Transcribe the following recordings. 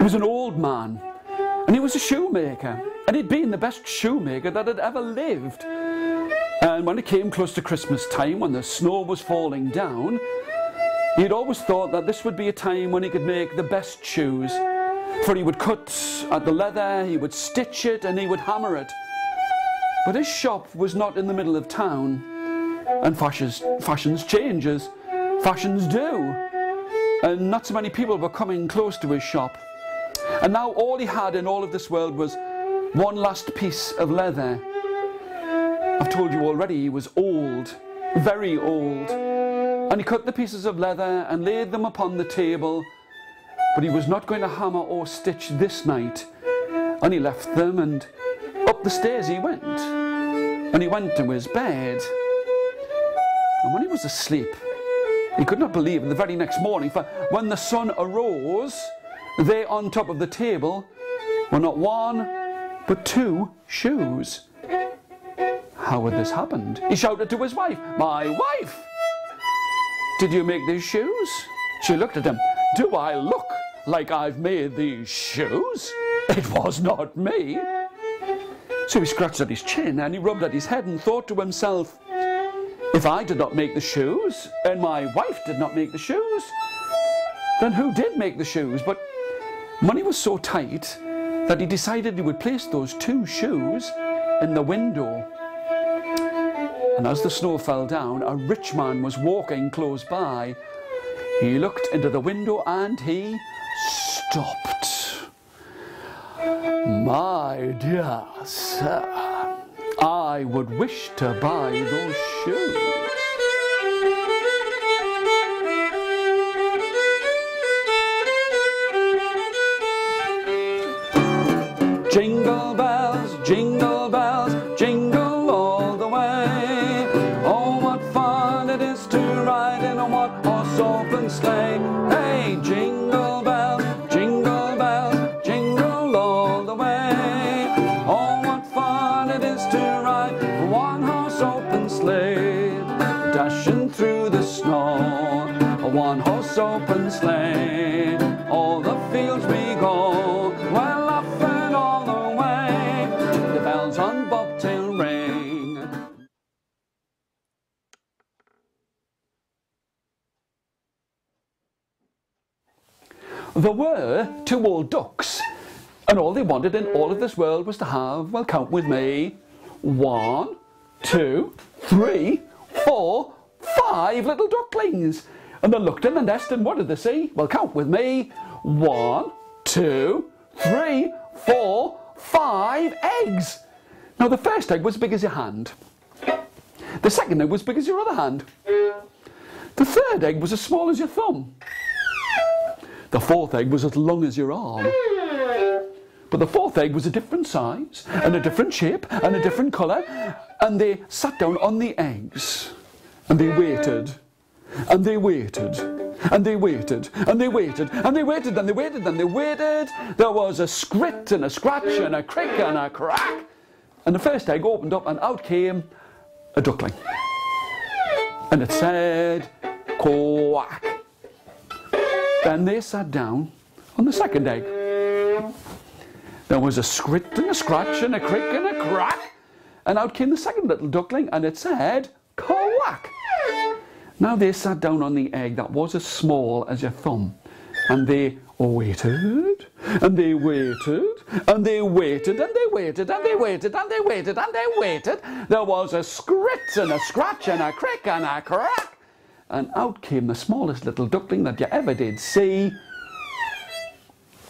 was an old man, and he was a shoemaker, and he'd been the best shoemaker that had ever lived. And when it came close to Christmas time, when the snow was falling down, he'd always thought that this would be a time when he could make the best shoes. For he would cut at the leather, he would stitch it, and he would hammer it. But his shop was not in the middle of town, and fashions changes, fashions do. And not so many people were coming close to his shop. And now all he had in all of this world was one last piece of leather. I've told you already, he was old, very old. And he cut the pieces of leather and laid them upon the table, but he was not going to hammer or stitch this night. And he left them, and up the stairs he went. And he went to his bed. And when he was asleep, he could not believe it the very next morning, for when the sun arose, there on top of the table were not one, but two shoes. How had this happened? He shouted to his wife, "My wife! Did you make these shoes?" She looked at him. "Do I look like I've made these shoes? It was not me." So he scratched at his chin and he rubbed at his head and thought to himself, "If I did not make the shoes, and my wife did not make the shoes, then who did make the shoes?" But money was so tight that he decided he would place those two shoes in the window. And as the snow fell down, a rich man was walking close by. He looked into the window and he stopped. "My dear sir, I would wish to buy those shoes." Jingle bells, jingle all the way. Oh, what fun it is to ride in a one-horse open sleigh. Hey, jingle bells, jingle all the way. Oh, what fun it is to ride a one-horse open sleigh. Dashing through the snow, a one-horse open sleigh. All the fields we go, we're laughing all the way. The bells on bobtail ring. There were two old ducks, and all they wanted in all of this world was to have, well, count with me, 1, 2, 3, 4, 5 little ducklings. And they looked in the nest, and what did they see? Well, count with me, 1, 2, 3, 4, 5 eggs. Now the first egg was as big as your hand. The second egg was as big as your other hand. The third egg was as small as your thumb. The fourth egg was as long as your arm. But the fourth egg was a different size, and a different shape, and a different colour. And they sat down on the eggs, and they waited, and they waited, and they waited, and they waited, and they waited, and they waited, and they waited. There was a scrit and a scratch and a crick and a crack. And the first egg opened up, and out came a duckling. And it said, "Quack." Then they sat down on the second egg. There was a scrit and a scratch and a crick and a crack. And out came the second little duckling, and it said, "Quack." Now they sat down on the egg that was as small as your thumb. And they waited, and they waited, and they waited, and they waited, and they waited, and they waited, and they waited. There was a scrit and a scratch and a crick and a crack. And out came the smallest little duckling that you ever did see.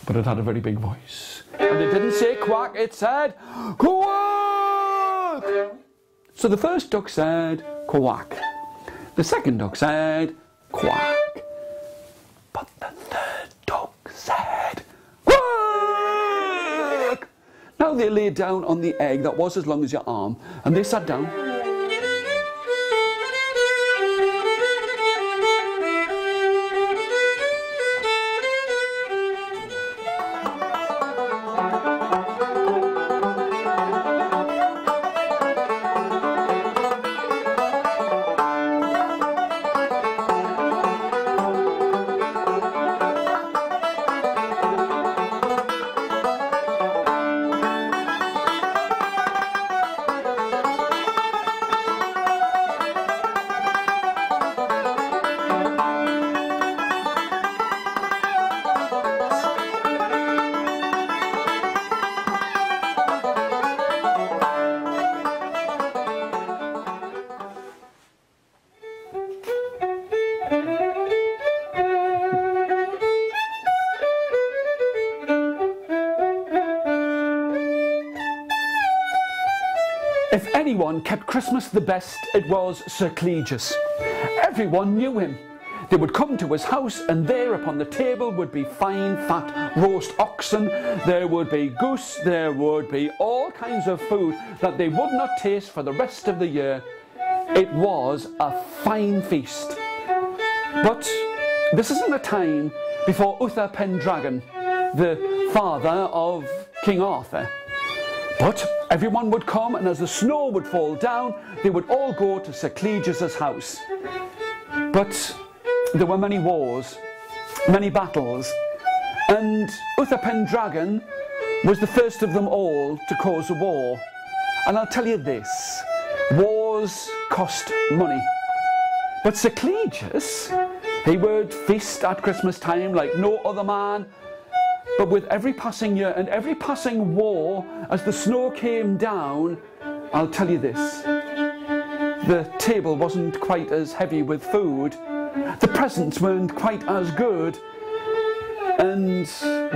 But it had a very big voice. And it didn't say quack, it said quack. So the first duck said quack. The second duck said quack. But the third duck said quack. Now they lay down on the egg that was as long as your arm, and they sat down. If anyone kept Christmas the best, it was Sir Clegius. Everyone knew him. They would come to his house, and there upon the table would be fine fat roast oxen, there would be goose, there would be all kinds of food that they would not taste for the rest of the year. It was a fine feast. But this isn't a time before Uther Pendragon, the father of King Arthur. But everyone would come, and as the snow would fall down, they would all go to Sir Clegius's house. But there were many wars, many battles, and Uther Pendragon was the first of them all to cause a war. And I'll tell you this, wars cost money. But Sir Clegius, he would feast at Christmas time like no other man. But with every passing year and every passing war, as the snow came down, I'll tell you this, the table wasn't quite as heavy with food, the presents weren't quite as good, and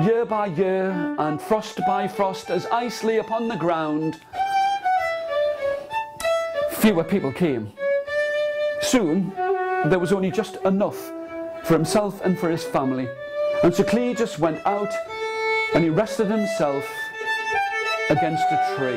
year by year and frost by frost, as ice lay upon the ground, fewer people came. Soon there was only just enough for himself and for his family, and Sir Clegius went out and he rested himself against a tree.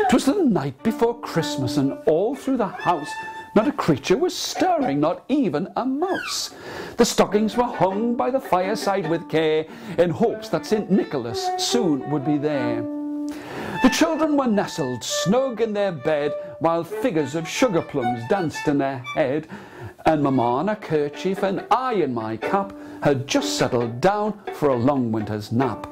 It was the night before Christmas, and all through the house not a creature was stirring, not even a mouse. The stockings were hung by the fireside with care, in hopes that St. Nicholas soon would be there. The children were nestled snug in their bed, while figures of sugar plums danced in their head, and Mamma in a kerchief and I in my cap had just settled down for a long winter's nap,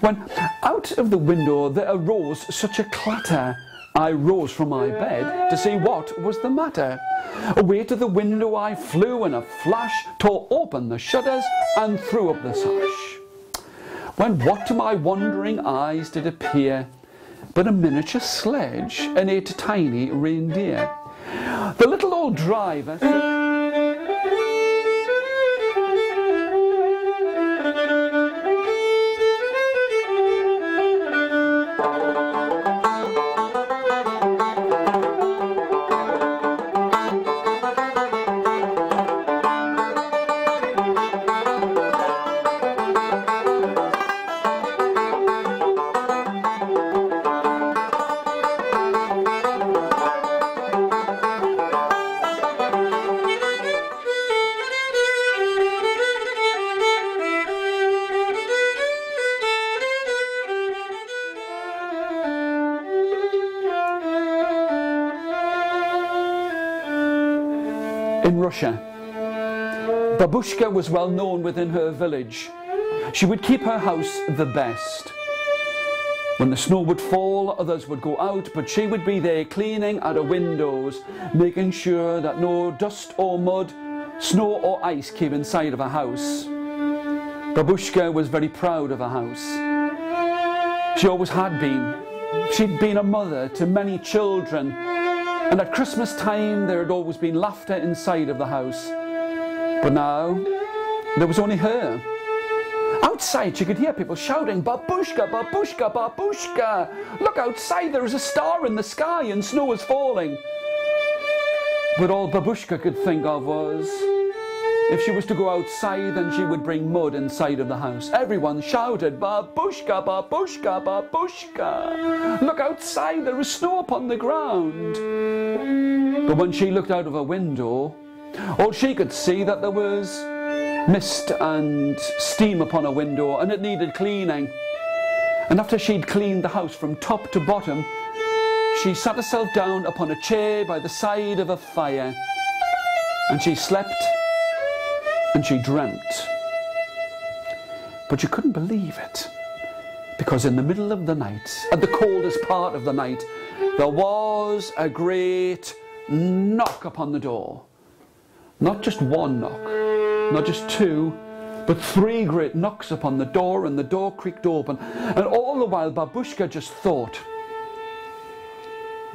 when out of the window there arose such a clatter. I rose from my bed to see what was the matter. Away to the window I flew in a flash, tore open the shutters and threw up the sash. When what to my wondering eyes did appear but a miniature sledge and 8 tiny reindeer. The little old driver in Russia. Babushka was well known within her village. She would keep her house the best. When the snow would fall, others would go out, but she would be there cleaning at her windows, making sure that no dust or mud, snow or ice came inside of her house. Babushka was very proud of her house. She always had been. She'd been a mother to many children, and at Christmas time there had always been laughter inside of the house. But now there was only her. Outside she could hear people shouting, "Babushka, Babushka, Babushka! Look outside, there is a star in the sky and snow is falling." But all Babushka could think of was, if she was to go outside, then she would bring mud inside of the house. Everyone shouted, "Babushka, Babushka, Babushka! Look outside, there is snow upon the ground." But when she looked out of her window, all she could see that there was mist and steam upon her window, and it needed cleaning. And after she'd cleaned the house from top to bottom, she sat herself down upon a chair by the side of a fire, and she slept and she dreamt. But you couldn't believe it, because in the middle of the night, at the coldest part of the night, there was a great knock upon the door. Not just one knock, not just two, but 3 great knocks upon the door, and the door creaked open. And all the while Babushka just thought,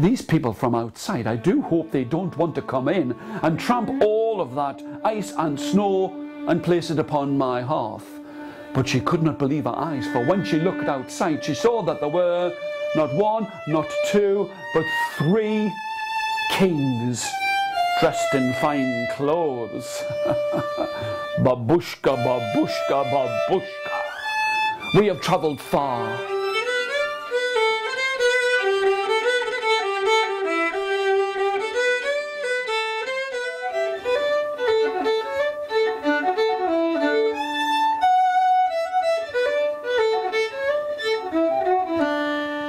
these people from outside, I do hope they don't want to come in and tramp all of that ice and snow and place it upon my hearth. But she could not believe her eyes, for when she looked outside, she saw that there were not one, not two, but 3 kings dressed in fine clothes. Babushka, babushka, babushka. We have travelled far.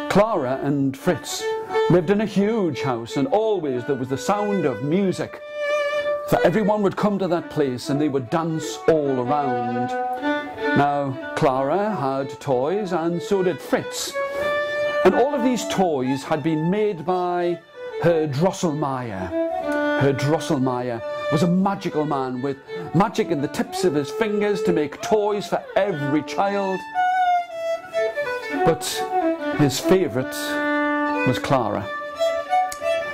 Clara and Fritz lived in a huge house, and always there was the sound of music. So everyone would come to that place and they would dance all around. Now, Clara had toys and so did Fritz. And all of these toys had been made by Herr Drosselmeyer. Herr Drosselmeyer was a magical man with magic in the tips of his fingers to make toys for every child. But his favourite was Clara.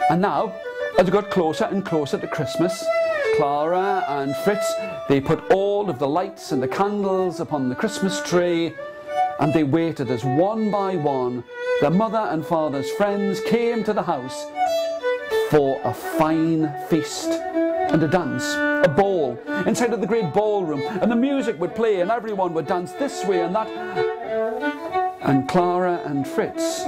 And now, as it got closer and closer to Christmas, Clara and Fritz, they put all of the lights and the candles upon the Christmas tree, and they waited as one by one their mother and father's friends came to the house for a fine feast and a dance, a ball, inside of the great ballroom, and the music would play and everyone would dance this way and that. And Clara and Fritz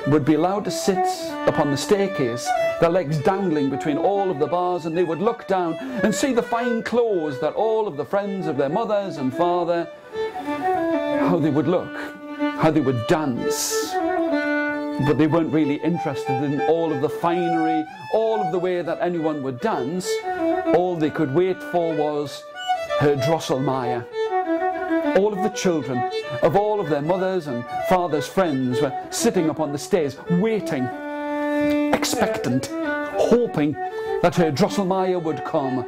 would be allowed to sit upon the staircase, their legs dangling between all of the bars, and they would look down and see the fine clothes that all of the friends of their mothers and father, how they would look, how they would dance. But they weren't really interested in all of the finery, all of the way that anyone would dance. All they could wait for was Herr Drosselmeyer. All of the children of all of their mothers and fathers' friends were sitting upon the stairs, waiting, expectant, hoping that Herr Drosselmeyer would come.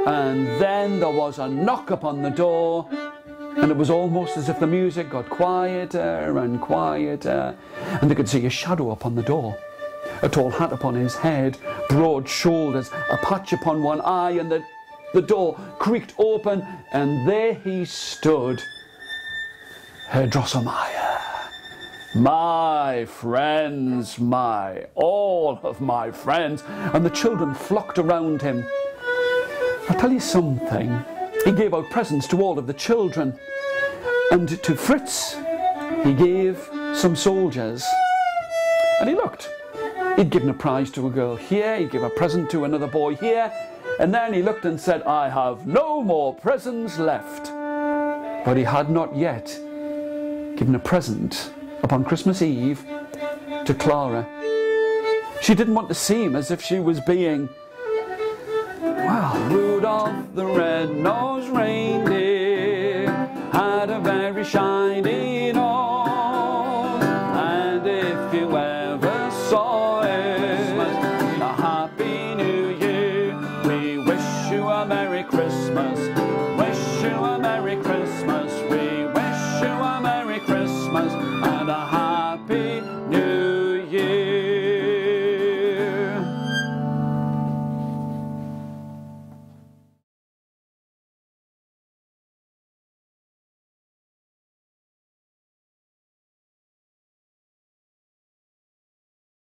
And then there was a knock upon the door, and it was almost as if the music got quieter and quieter, and they could see a shadow upon the door, a tall hat upon his head, broad shoulders, a patch upon one eye, and the door creaked open, and there he stood, Herr Drosselmeyer. My friends, all of my friends. And the children flocked around him. I'll tell you something. He gave out presents to all of the children. And to Fritz, he gave some soldiers. And he looked. He'd given a prize to a girl here, he'd give a present to another boy here, and then he looked and said, I have no more presents left. But he had not yet given a present upon Christmas Eve to Clara. She didn't want to seem as if she was being, well, Rudolph the red-nosed reindeer had a very shiny